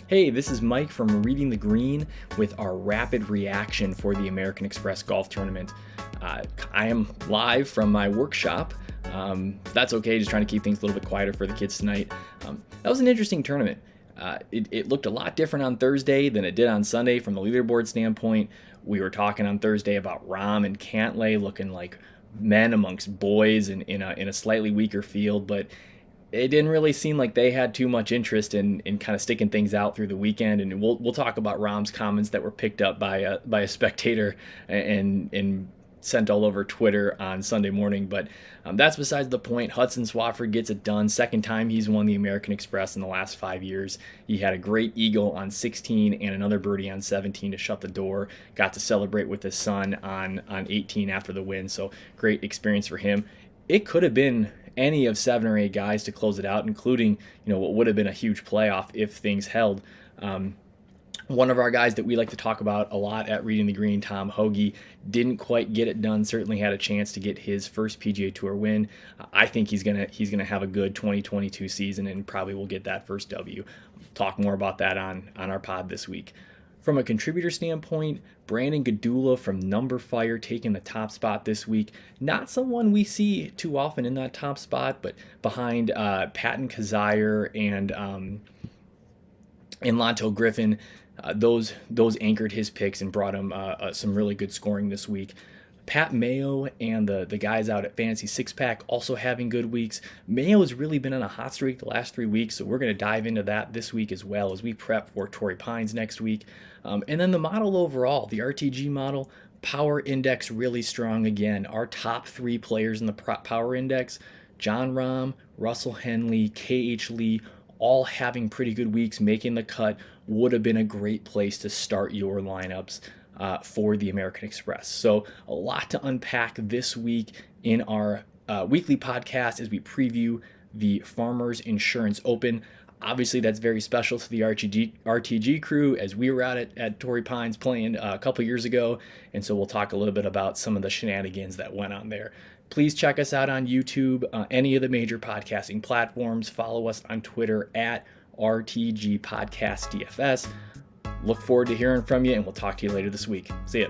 Hey, this is Mike from Reading the Green with our rapid reaction for the American Express Golf Tournament. I am live from my workshop. That's okay, just trying to keep things a little bit quieter for the kids tonight. That was an interesting tournament. It looked a lot different on Thursday than it did on Sunday from the leaderboard standpoint. We were talking on Thursday about Rahm and Cantlay looking like men amongst boys in a slightly weaker field, but it didn't really seem like they had too much interest in kind of sticking things out through the weekend. And we'll talk about Rahm's comments that were picked up by a spectator and sent all over Twitter on Sunday morning. But that's besides the point. Hudson Swafford gets it done. Second time he's won the American Express in the last 5 years. He had a great eagle on 16 and another birdie on 17 to shut the door. Got to celebrate with his son on 18 after the win. So great experience for him. It could have been any of 7 or 8 guys to close it out, including what would have been a huge playoff if things held. One of our guys that we like to talk about a lot at Reading the Green, Tom Hoagie, didn't quite get it done. Certainly had a chance to get his first PGA Tour win. I think he's gonna have a good 2022 season and probably will get that first W. Talk more about that on our pod this week. From a contributor standpoint, Brandon Gadula from Number Fire taking the top spot this week. Not someone we see too often in that top spot, but behind Patton Kazire and Lanto Griffin, those anchored his picks and brought him some really good scoring this week. Pat Mayo and the guys out at Fantasy Six Pack also having good weeks. Mayo has really been on a hot streak the last 3 weeks, so we're going to dive into that this week as well as we prep for Torrey Pines next week. And then the model overall, the RTG model, Power Index really strong again. Our top 3 players in the Power Index, Jon Rahm, Russell Henley, KH Lee, all having pretty good weeks, making the cut. Would have been a great place to start your lineups for the American Express. So a lot to unpack this week in our weekly podcast as we preview the Farmers Insurance Open. Obviously, that's very special to the RTG crew as we were out at Torrey Pines playing a couple years ago. And so we'll talk a little bit about some of the shenanigans that went on there. Please check us out on YouTube, any of the major podcasting platforms. Follow us on Twitter at RTG Podcast DFS. Look forward to hearing from you, and we'll talk to you later this week. See ya.